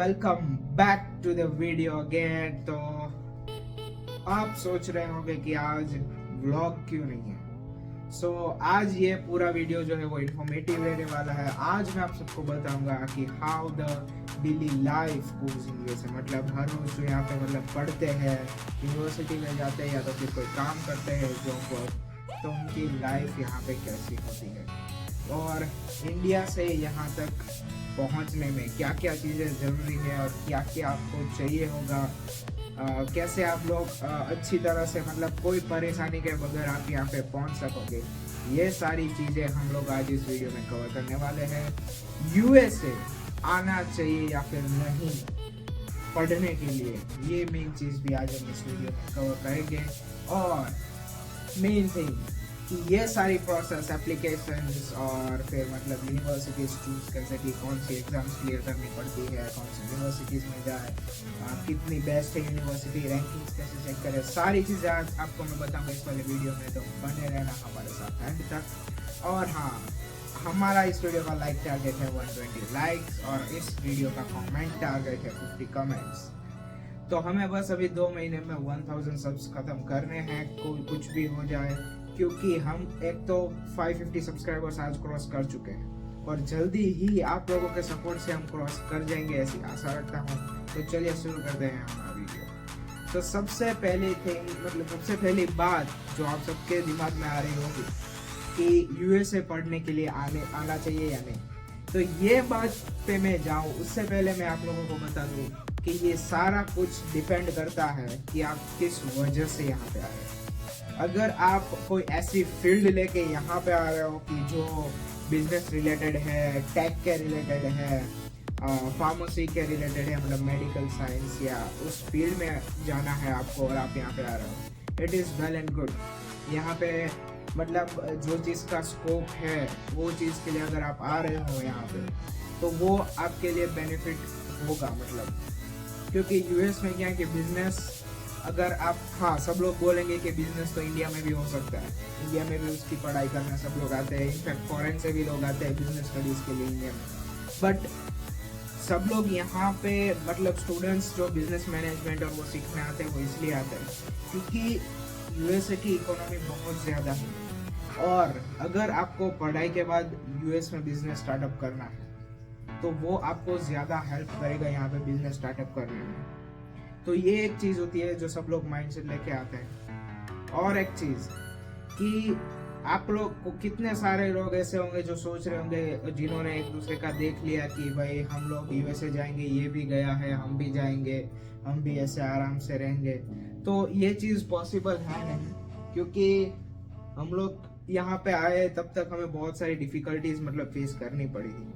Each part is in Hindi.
Welcome back to the video again. तो आप सोच रहे होंगे कि आज व्लॉग क्यों नहीं है। आज ये पूरा वीडियो जो है वो इंफॉर्मेटिव रहने वाला है। आज मैं आप सबको बताऊंगा कि how the daily life goes in USA, मतलब हर रोज जो यहाँ पे मतलब पढ़ते हैं, यूनिवर्सिटी में जाते हैं या तो फिर कोई काम करते हैं जॉब पर, तो उनकी लाइफ यहाँ पे कैसी होती है और इंडिया से यहाँ तक पहुँचने में क्या क्या चीज़ें ज़रूरी है और क्या क्या आपको चाहिए होगा। कैसे आप लोग अच्छी तरह से मतलब कोई परेशानी के बगैर आप यहाँ पे पहुँच सकोगे, ये सारी चीज़ें हम लोग आज इस वीडियो में कवर करने वाले हैं। यूएसए आना चाहिए या फिर नहीं पढ़ने के लिए, ये मेन चीज़ भी आज हम इस वीडियो में कवर करेंगे। और मेन थिंग कि ये सारी प्रोसेस एप्लीकेशंस और फिर मतलब यूनिवर्सिटीज़ चूज़ कैसे कि कौन सी एग्ज़ाम्स क्लियर करनी पड़ती है, कौन सी यूनिवर्सिटीज़ में जाए, कितनी बेस्ट है यूनिवर्सिटी, रैंकिंग्स कैसे चेक करें, सारी चीज़ें आज आपको मैं बताऊंगा इस वाले वीडियो में। तो बने रहना हमारे साथ एंड तक। और हाँ, हमारा इस वीडियो का लाइक टारगेट है 120 लाइक्स और इस वीडियो का कमेंट टारगेट है 50 कमेंट्स। तो हमें बस अभी 2 महीने में 1000 सब्स खत्म करने हैं, कोई कुछ भी हो जाए, क्योंकि हम एक तो 550 सब्सक्राइबर्स आज क्रॉस कर चुके हैं और जल्दी ही आप लोगों के सपोर्ट से हम क्रॉस कर जाएंगे, ऐसी आशा रखता हूँ। तो चलिए शुरू करते हैं हमारा वीडियो। तो सबसे पहली थिंग मतलब सबसे पहली बात जो आप सबके दिमाग में आ रही होगी कि यूएसए पढ़ने के लिए आना चाहिए या नहीं, तो ये बात पे मैं जाऊँ उससे पहले मैं आप लोगों को बता दूँ कि ये सारा कुछ डिपेंड करता है कि आप किस वजह से यहाँ पे आए। अगर आप कोई ऐसी फील्ड लेके यहाँ पे आ रहे हो कि जो बिजनेस रिलेटेड है, टेक के रिलेटेड है, फार्मेसी के रिलेटेड है, मतलब मेडिकल साइंस या उस फील्ड में जाना है आपको और आप यहाँ पे आ रहे हो, it is well and good. यहाँ पे मतलब जो चीज़ का स्कोप है वो चीज़ के लिए अगर आप आ रहे हो यहाँ पे तो वो आपके लिए बेनिफिट होगा, मतलब क्योंकि यूएस में क्या है कि बिजनेस अगर आप, हाँ सब लोग बोलेंगे कि बिजनेस तो इंडिया में भी हो सकता है, इंडिया में भी उसकी पढ़ाई करने सब लोग आते हैं, इनफैक्ट फॉरेन से भी लोग आते हैं बिजनेस स्टडीज़ के लिए इंडिया में। बट सब लोग यहाँ पे मतलब स्टूडेंट्स जो बिजनेस मैनेजमेंट और वो सीखने आते हैं वो इसलिए आते हैं क्योंकि यूएसए की इकोनॉमी बहुत ज़्यादा है और अगर आपको पढ़ाई के बाद यूएस में बिजनेस स्टार्टअप करना है तो वो आपको ज़्यादा हेल्प करेगा यहाँ पे बिजनेस स्टार्टअप करने में। तो ये एक चीज़ होती है जो सब लोग माइंडसेट लेके आते हैं। और एक चीज़ कि आप लोग को कितने सारे लोग ऐसे होंगे जो सोच रहे होंगे, जिन्होंने एक दूसरे का देख लिया कि भाई हम लोग यूएसए जाएंगे, ये भी गया है, हम भी जाएंगे, हम भी ऐसे आराम से रहेंगे। तो ये चीज़ पॉसिबल है नहीं, क्योंकि हम लोग यहाँ पे आए तब तक हमें बहुत सारी डिफ़िकल्टीज मतलब फेस करनी पड़ी थी।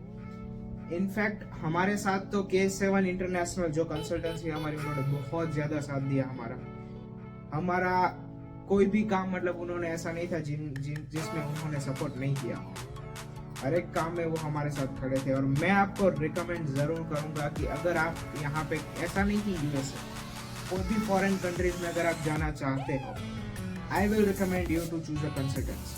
इनफैक्ट हमारे साथ तो K7 इंटरनेशनल जो कंसल्टेंसी हमारी, उन्होंने बहुत ज़्यादा साथ दिया हमारा कोई भी काम मतलब उन्होंने ऐसा नहीं था जिसमें उन्होंने सपोर्ट नहीं किया। हर एक काम में वो हमारे साथ खड़े थे और मैं आपको रिकमेंड ज़रूर करूँगा कि अगर आप यहाँ पे, ऐसा नहीं कि यूएसए, कोई भी फॉरेन कंट्रीज में अगर आप जाना चाहते हो, I will recommend you to choose a consultancy,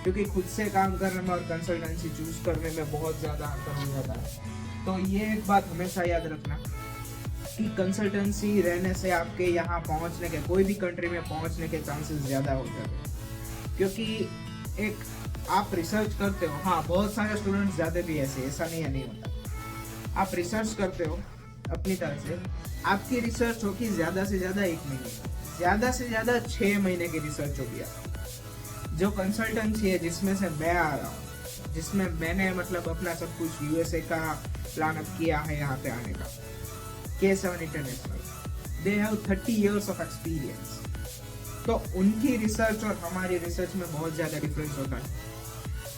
क्योंकि खुद से काम करने में और कंसल्टेंसी चूज करने में बहुत ज़्यादा अंतर हो जाता है। तो ये एक बात हमेशा याद रखना कि कंसल्टेंसी रहने से आपके यहाँ पहुँचने के, कोई भी कंट्री में पहुँचने के चांसेस ज़्यादा हो जाते हैं, क्योंकि एक आप रिसर्च करते हो, हाँ बहुत सारे स्टूडेंट्स ज़्यादा भी ऐसा नहीं होता, आप रिसर्च करते हो अपनी तरह से, आपकी रिसर्च होगी ज़्यादा से ज़्यादा 1 महीने, ज़्यादा से ज़्यादा 6 महीने की रिसर्च होगी। जो कंसल्टेंसी है जिसमें से मैं आ रहा हूँ, जिसमें मैंने मतलब अपना सब कुछ यूएसए का प्लान अप किया है यहाँ पे आने का, K7 international, they have 30 years of experience. तो उनकी रिसर्च और हमारी रिसर्च में बहुत ज़्यादा डिफरेंस होता है।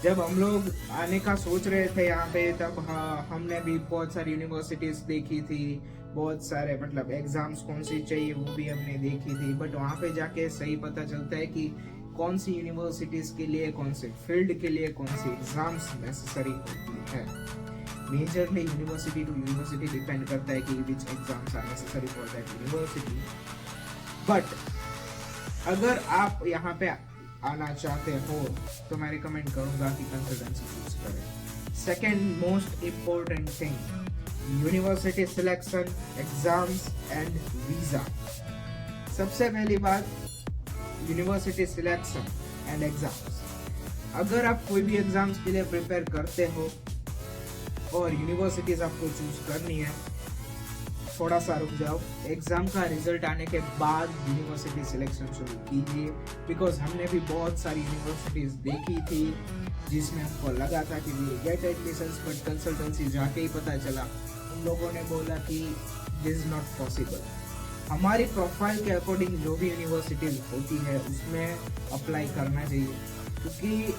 जब हम लोग आने का सोच रहे थे यहाँ पे, तब हाँ हमने भी बहुत सारी यूनिवर्सिटीज़ देखी थी, बहुत सारे मतलब एग्ज़ाम्स कौन सी चाहिए वो भी हमने देखी थी। बट वहाँ पे जाके सही पता चलता है कि कौन सी यूनिवर्सिटीज़ के लिए, कौन से फील्ड के लिए कौन सी एग्ज़ाम्स नेसेसरी होती है। Majorly university to university depend करता है कि which exams are necessary for that university. But अगर आप यहाँ पे आना चाहते हो तो मैं रिकमेंड करूँगा कि कंसल्टेंसी चूज करें। Second most important thing, university selection, exams and visa. सबसे पहली बात, यूनिवर्सिटी सिलेक्शन एंड एग्जाम्स। अगर आप कोई भी एग्जाम्स के लिए प्रिपेयर करते हो और यूनिवर्सिटीज आपको चूज करनी है, थोड़ा सा रुक जाओ, एग्जाम का रिजल्ट आने के बाद यूनिवर्सिटी सिलेक्शन शुरू कीजिए। बिकॉज हमने भी बहुत सारी यूनिवर्सिटीज देखी थी जिसमें हमको लगा था कि we get admissions, but consultancy जाके ही पता चला, उन लोगों ने बोला कि दिस इज नॉट पॉसिबल। हमारी प्रोफाइल के अकॉर्डिंग जो भी यूनिवर्सिटीज होती है उसमें अप्लाई करना चाहिए। क्योंकि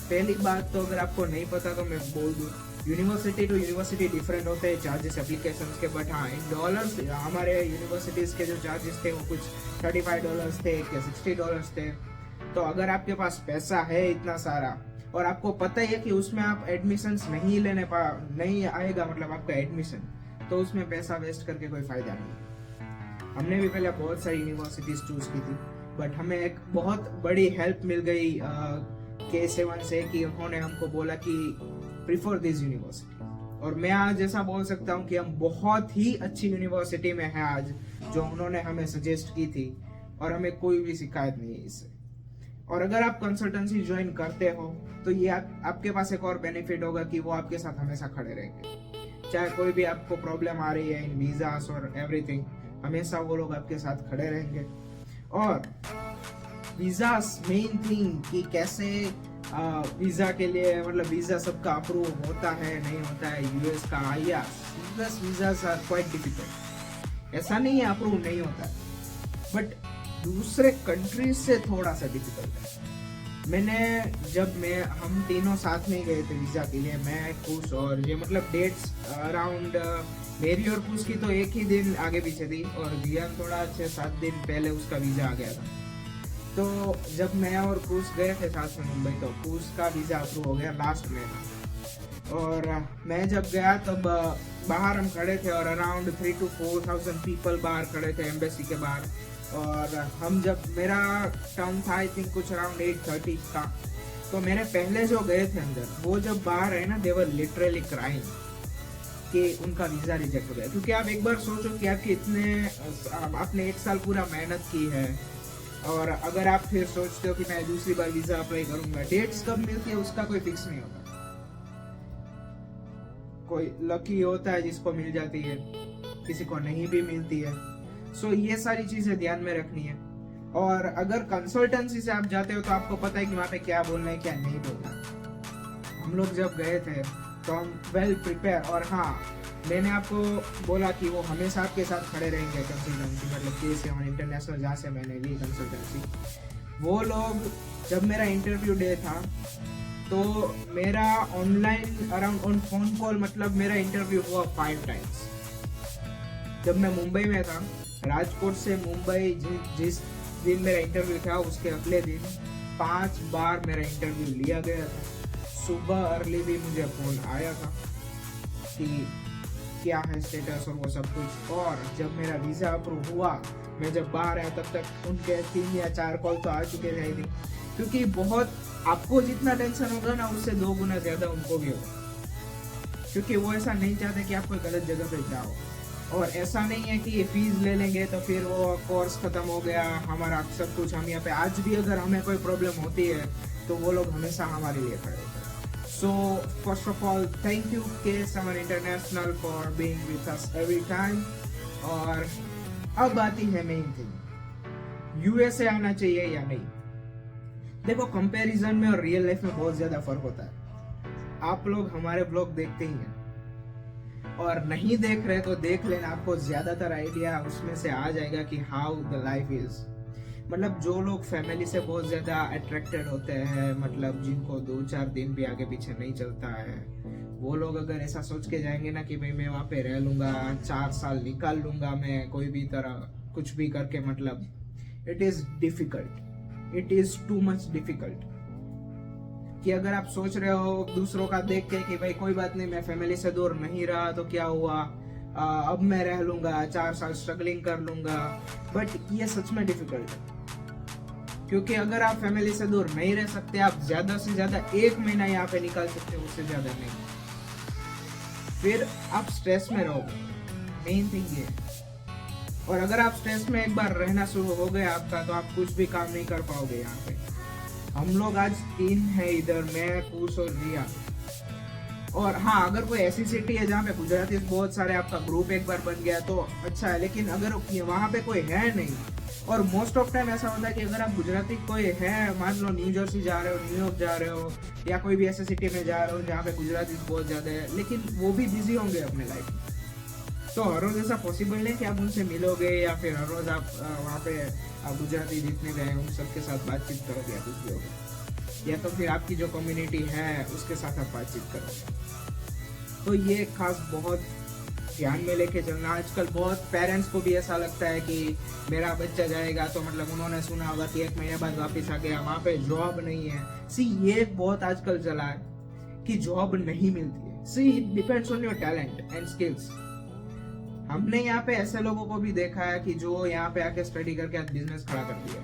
पहली बात तो अगर आपको नहीं पता तो मैं बोल दूँ, यूनिवर्सिटी टू यूनिवर्सिटी डिफरेंट होते हैं चार्जेस एप्लीकेशन के, बट हाँ इन डॉलर्स हमारे यूनिवर्सिटीज़ के जो चार्जेस थे वो कुछ $35 थे या $60 थे। तो अगर आपके पास पैसा है इतना सारा और आपको पता ही है कि उसमें आप एडमिशन्स नहीं आएगा, मतलब आपका एडमिशन, तो उसमें पैसा वेस्ट करके कोई फायदा नहीं। हमने भी पहले बहुत सारी यूनिवर्सिटीज चूज की थी, बट हमें एक बहुत बड़ी हेल्प मिल गई K7 से कि उन्होंने हमको बोला कि प्रीफर दिस यूनिवर्सिटी। और मैं आज ऐसा बोल सकता हूँ कि हम बहुत ही अच्छी यूनिवर्सिटी में हैं आज, जो उन्होंने हमें सजेस्ट की थी, और हमें कोई भी शिकायत नहीं है इससे। और अगर आप कंसल्टेंसी ज्वाइन करते हो तो ये आपके पास एक और बेनिफिट होगा कि वो आपके साथ हमेशा खड़े रहेंगे। चाहे कोई भी आपको प्रॉब्लम आ रही है इन वीजास और एवरीथिंग, हमेशा वो लोग आपके साथ खड़े रहेंगे। और वीजास मेन थिंग कि कैसे वीजा के लिए, मतलब वीजा सबका अप्रूव होता है नहीं होता है, यूएस का US visas are quite difficult. ऐसा नहीं है अप्रूव नहीं होता है, बट दूसरे कंट्रीज से थोड़ा सा डिफिकल्ट है। हम तीनों साथ में गए थे वीजा के लिए, मैं, कुश और ये, मतलब डेट्स अराउंड मेरी और कुश की तो एक ही दिन आगे पीछे थी, और जियान थोड़ा 6-7 दिन पहले उसका वीजा आ गया था। तो जब मैं और कुश गए थे साथ में मुंबई, तो कुश का वीजा अप्रूव हो गया लास्ट में, और मैं जब गया तब बाहर हम खड़े थे और अराउंड 3,000 to 4,000 पीपल बाहर खड़े थे एम्बेसी के बाहर। और हम जब, मेरा टर्न था आई थिंक कुछ अराउंड 8:30 का, तो मेरे पहले जो गए थे अंदर, वो जब बाहर आए ना, दे वर लिटरली क्राइंग कि उनका वीजा रिजेक्ट हो गया। क्योंकि आप एक बार सोचो कि आपने 1 साल पूरा मेहनत की है, और अगर आप फिर सोचते हो कि मैं दूसरी बार वीजा अप्लाई करूंगा, डेट्स कब मिलती है उसका कोई फिक्स नहीं होता। कोई लकी होता है जिसको मिल जाती है, किसी को नहीं भी मिलती है। सो ये सारी चीजें ध्यान में रखनी है। और अगर कंसल्टेंसी से आप जाते हो तो आपको पता है कि वहाँ पे क्या बोलना है क्या नहीं बोलना है। हम लोग जब गए थे तो हम वेल प्रिपेयर, और हाँ मैंने आपको बोला कि वो हमेशा आपके साथ खड़े रहेंगे कंसल्टेंसी, मतलब K7 इंटरनेशनल जहाँ से मैंने ली कंसल्टेंसी। वो लोग, जब मेरा इंटरव्यू डे था तो मेरा online around on phone call, मतलब मेरा इंटरव्यू हुआ 5 टाइम्स। जब मैं मुंबई में था, राजकोट से मुंबई जिस दिन मेरा इंटरव्यू था उसके अगले दिन 5 बार मेरा इंटरव्यू लिया गया था। सुबह अर्ली भी मुझे फोन आया था कि क्या है स्टेटस और वो सब कुछ। और जब मेरा वीजा अप्रूव हुआ, मैं जब बाहर आया तब तक उनके 3 या 4 कॉल तो आ चुके थे ही। क्योंकि बहुत, आपको जितना टेंशन होगा ना उससे 2 गुना ज्यादा उनको भी होगा, क्योंकि वो ऐसा नहीं चाहते कि आप कोई गलत जगह पे जाओ। और ऐसा नहीं है कि ये फीस ले लेंगे तो फिर वो कोर्स खत्म हो गया, हमारा सब कुछ, हम यहाँ पे आज भी अगर हमें कोई प्रॉब्लम होती है तो वो लोग हमेशा हमारे लिए खड़े हैं। So first of all thank you K7 international for being with us every time. और अब आती है मेन थिंग, यूएसए आना चाहिए या नहीं। देखो, कंपैरिजन में और रियल लाइफ में बहुत ज्यादा फर्क होता है। आप लोग हमारे ब्लॉग देखते ही हैं, और नहीं देख रहे तो देख लेना, आपको ज्यादातर आइडिया उसमें से आ जाएगा कि हाउ द लाइफ इज। मतलब जो लोग फैमिली से बहुत ज्यादा अट्रैक्टेड होते हैं, मतलब जिनको 2-4 दिन भी आगे पीछे नहीं चलता है, वो लोग अगर ऐसा सोच के जाएंगे ना कि भाई मैं वहाँ पे रह लूंगा, 4 साल निकाल लूंगा मैं कोई भी तरह कुछ भी करके, मतलब it is difficult, it is too much difficult. कि अगर आप सोच रहे हो दूसरों का देख के कि भाई कोई बात नहीं, मैं फैमिली से दूर नहीं रहा तो क्या हुआ, अब मैं रह लूंगा, 4 साल स्ट्रगलिंग कर लूंगा, बट ये सच में डिफिकल्ट है। क्योंकि अगर आप फैमिली से दूर नहीं रह सकते, आप ज्यादा से ज्यादा 1 महीना यहाँ पे निकाल सकते हो, उससे ज्यादा नहीं। फिर आप स्ट्रेस में रहोगे, मेन थिंग ये है। और अगर आप स्ट्रेस में एक बार रहना शुरू हो गया आपका, तो आप कुछ भी काम नहीं कर पाओगे। यहाँ पे हम लोग आज 3 हैं इधर, मैं, कुश और रिया। और हाँ, अगर कोई ऐसी सिटी है जहाँ पे गुजराती बहुत सारे, आपका ग्रुप एक बार बन गया तो अच्छा है, लेकिन अगर वहाँ पे कोई है नहीं, और मोस्ट ऑफ टाइम ऐसा होता है कि अगर आप गुजराती कोई है, मान लो न्यू जर्सी जा रहे हो, न्यूयॉर्क जा रहे हो, या कोई भी ऐसे सिटी में जा रहे हो जहाँ पे गुजराती बहुत ज़्यादा है, लेकिन वो भी बिजी होंगे अपने लाइफ में, तो हर रोज़ ऐसा पॉसिबल नहीं कि आप उनसे मिलोगे, या फिर हर रोज़ आप वहाँ पे आप गुजराती जितने गए उन सबके साथ बातचीत करोगे या कुछ भी होगा, या तो फिर आपकी जो कम्युनिटी है उसके साथ आप बातचीत करोगे। तो ये खास बहुत ध्यान में लेके चलना। आजकल बहुत पेरेंट्स को भी ऐसा लगता है कि मेरा बच्चा जाएगा तो मतलब उन्होंने सुना होगा कि 1 महीने बाद वापस आ गया, वहाँ पे जॉब नहीं है। सी ये बहुत आजकल चला है कि जॉब नहीं मिलती है। See it depends on your talent and skills. हमने यहाँ पे ऐसे लोगों को भी देखा है कि जो यहाँ पे आके स्टडी करके आज बिजनेस खड़ा कर दिया,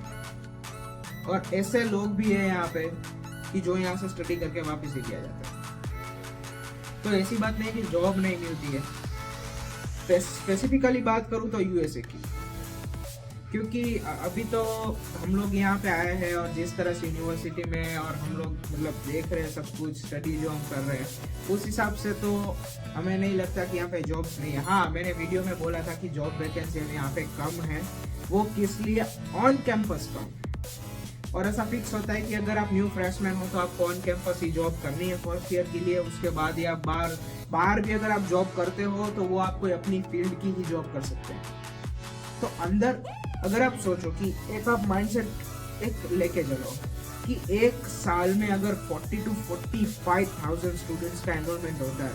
और ऐसे लोग भी है यहाँ पे कि जो यहाँ से स्टडी करके वापस ही किया जाता है। तो ऐसी बात नहीं कि जॉब नहीं मिलती है। स्पेसिफिकली बात करूँ तो यूएसए की, क्योंकि अभी तो हम लोग यहाँ पे आए हैं और जिस तरह से यूनिवर्सिटी में और हम लोग मतलब देख रहे हैं सब कुछ, स्टडी जो हम कर रहे हैं, उस हिसाब से तो हमें नहीं लगता कि यहाँ पे जॉब्स नहीं है। हाँ, मैंने वीडियो में बोला था कि जॉब वैकेंसी यहाँ पे कम है, वो किस लिए, ऑन कैंपस कम है। और ऐसा फिक्स होता है कि अगर आप न्यू फ्रेशमैन हो तो आपको ऑन कैंपस ही जॉब करनी है फर्स्ट ईयर के लिए। उसके बाद ही आप बाहर भी अगर आप जॉब करते हो तो वो आपको अपनी फील्ड की ही जॉब कर सकते हैं। तो अंदर अगर आप सोचो कि एक आप माइंडसेट एक लेके चलो कि एक साल में अगर 40 to 45,000 स्टूडेंट्स का एनरोलमेंट होता है,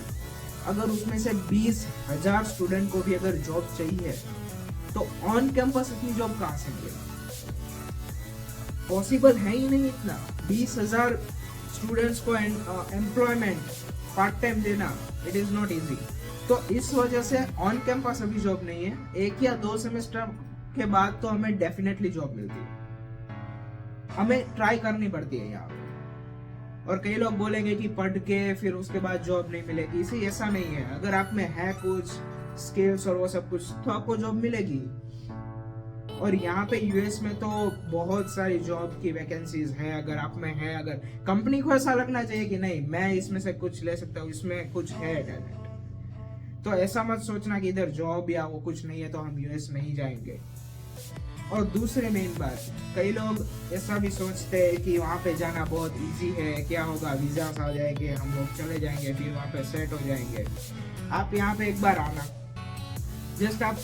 अगर उसमें से 20,000 स्टूडेंट को भी अगर जॉब चाहिए तो ऑन कैंपस इतनी जॉब कहाँ से मिलेगी? पॉसिबल है ही नहीं इतना। 20,000 स्टूडेंट्स को एम्प्लॉयमेंट पार्ट टाइम देना, इट इज नॉट इजी। तो इस वजह से ऑन कैंपस अभी जॉब नहीं है। 1 या 2 सेमेस्टर के बाद तो हमें डेफिनेटली जॉब मिलती है, हमें ट्राई करनी पड़ती है यहाँ पे। और कई लोग बोलेंगे कि पढ़ के फिर उसके बाद जॉब नहीं मिलेगी। इसी ऐसा नहीं है। अगर आप में है कुछ स्किल्स और वो सब कुछ तो आपको जॉब मिलेगी। और यहाँ पे यूएस में तो बहुत सारी जॉब की वैकेंसीज है। अगर आप में है, अगर कंपनी को ऐसा लगना चाहिए कि नहीं मैं इसमें से कुछ ले सकता हूँ, इसमें कुछ है टैलेंट, तो ऐसा मत सोचना कि इधर जॉब या वो कुछ नहीं है तो हम यूएस नहीं जाएंगे। और दूसरी मेन बात, कई लोग ऐसा भी सोचते हैं कि वहाँ पे जाना बहुत इजी है, क्या होगा वीजा आ जाएंगे, हम लोग चले जाएंगे, फिर वहाँ पे सेट हो जाएंगे। आप यहाँ पे एक बार आना, जस्ट आप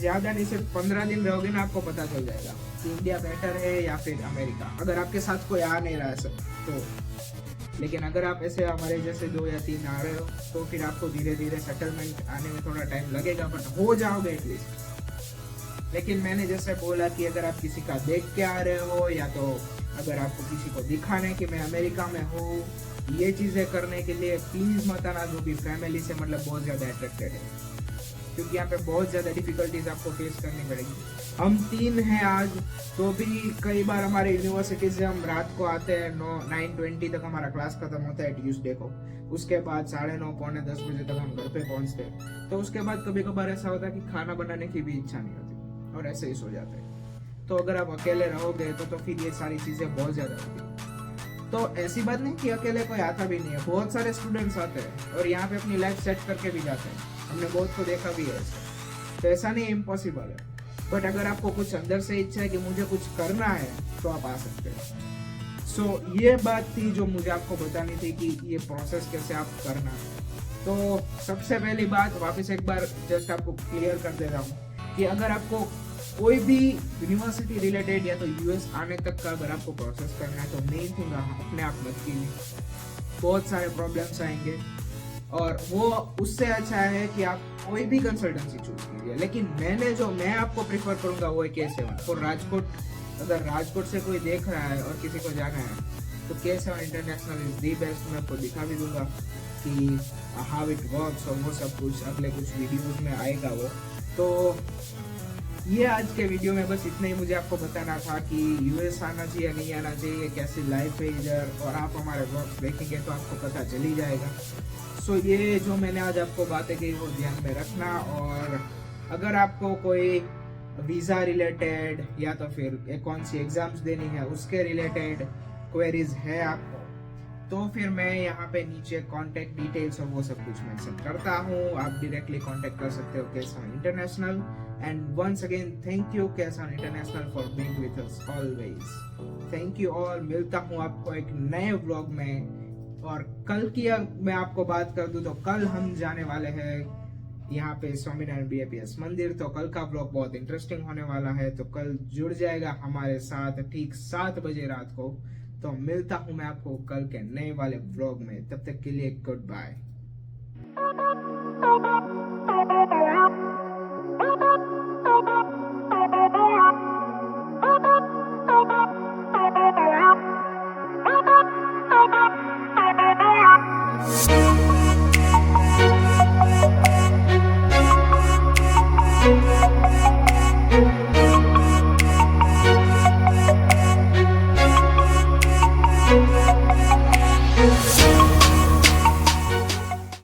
ज्यादा नहीं सिर्फ 15 दिन रहोगे ना, आपको पता चल जाएगा कि इंडिया बेटर है या फिर अमेरिका। अगर आपके साथ कोई आ नहीं रहा है सब तो, लेकिन अगर आप ऐसे हमारे जैसे 2 या 3 आ रहे हो तो फिर आपको धीरे धीरे सेटलमेंट आने में थोड़ा टाइम लगेगा, बट हो जाओगे एटलीस्ट। लेकिन मैंने जैसे बोला कि अगर आप किसी का देख के आ रहे हो, या तो अगर आपको किसी को दिखाने कि मैं अमेरिका में हूँ, ये चीज़ें करने के लिए प्लीज़ मत आना जो भी फैमिली से मतलब बहुत ज़्यादा अट्रैक्टेड है, क्योंकि यहाँ पे बहुत ज़्यादा डिफिकल्टीज आपको फेस करनी पड़ेगी। हम 3 हैं आज, तो भी कई बार हमारे यूनिवर्सिटी से हम रात को आते हैं 9:20 तक हमारा क्लास खत्म होता है ट्यूसडे को। उसके बाद 9:30 पौने 10 बजे तक हम घर पे पहुँचते हैं। तो उसके बाद कभी कभार ऐसा होता है कि खाना बनाने की भी इच्छा नहीं होती और ऐसे ही सो जाते हैं। तो अगर आप अकेले रहोगे तो फिर ये सारी चीज़ें बहुत ज़्यादा होती। तो ऐसी बात नहीं कि अकेले कोई आता भी नहीं है, बहुत सारे स्टूडेंट्स आते हैं और यहाँ पे अपनी लाइफ सेट करके भी जाते हैं। हमने बहुत को देखा भी है ऐसा। तो ऐसा नहीं इम्पॉसिबल है, बट अगर आपको कुछ अंदर से इच्छा है कि मुझे कुछ करना है तो आप आ सकते हैं। सो ये बात थी जो मुझे आपको बतानी थी कि ये प्रोसेस कैसे आप करना है। तो सबसे पहली बात वापस एक बार जस्ट आपको क्लियर कर दे रहा हूँ कि अगर आपको कोई भी यूनिवर्सिटी रिलेटेड या तो यूएस आने तक का अगर आपको प्रोसेस करना है तो मेन थिंग अपने आप मत कीजिए। बहुत सारे प्रॉब्लम्स आएंगे और वो उससे अच्छा है कि आप कोई भी कंसल्टेंसी चूज कीजिए। लेकिन मैं आपको प्रीफर करूंगा वो है K7 फॉर राजकोट। अगर राजकोट से कोई देख रहा है और किसी को जाना है तो K7 international is the best. मैं आपको दिखा भी दूंगा कि हाउ इट वर्क्स और वो सब कुछ अगले कुछ वीडियोज में आएगा वो। तो ये आज के वीडियो में बस इतना ही मुझे आपको बताना था कि यूएस आना चाहिए नहीं आना चाहिए, कैसी लाइफ है इधर, और आप हमारे व्लॉग्स देखेंगे तो आपको पता चल ही जाएगा। सो ये जो मैंने आज आपको बातें की वो ध्यान में रखना, और अगर आपको कोई वीज़ा रिलेटेड या तो फिर कौन सी एग्ज़ाम्स देनी है उसके रिलेटेड क्वेरीज है आपको, तो फिर मैं यहाँ पे नीचे कॉन्टेक्ट डिटेल्स और वो सब कुछ मेंशन करता हूँ। आप डायरेक्टली कॉन्टेक्ट कर सकते हो केसॉन international. And once again thank you केसॉन international for being with us always. Thank you all. मिलता हूँ आपको एक नए व्लॉग में। और कल की मैं आपको बात कर दूँ तो कल हम जाने वाले हैं यहाँ पे स्वामीनारायण बीएपीएस मंदिर। तो कल का ब्लॉग बहुत इंटरेस्टिंग होने वाला है, तो कल जुड़ जाएगा हमारे साथ ठीक 7 बजे रात को। तो मिलता हूँ मैं आपको कल के नए वाले ब्लॉग में, तब तक के लिए गुड बाय।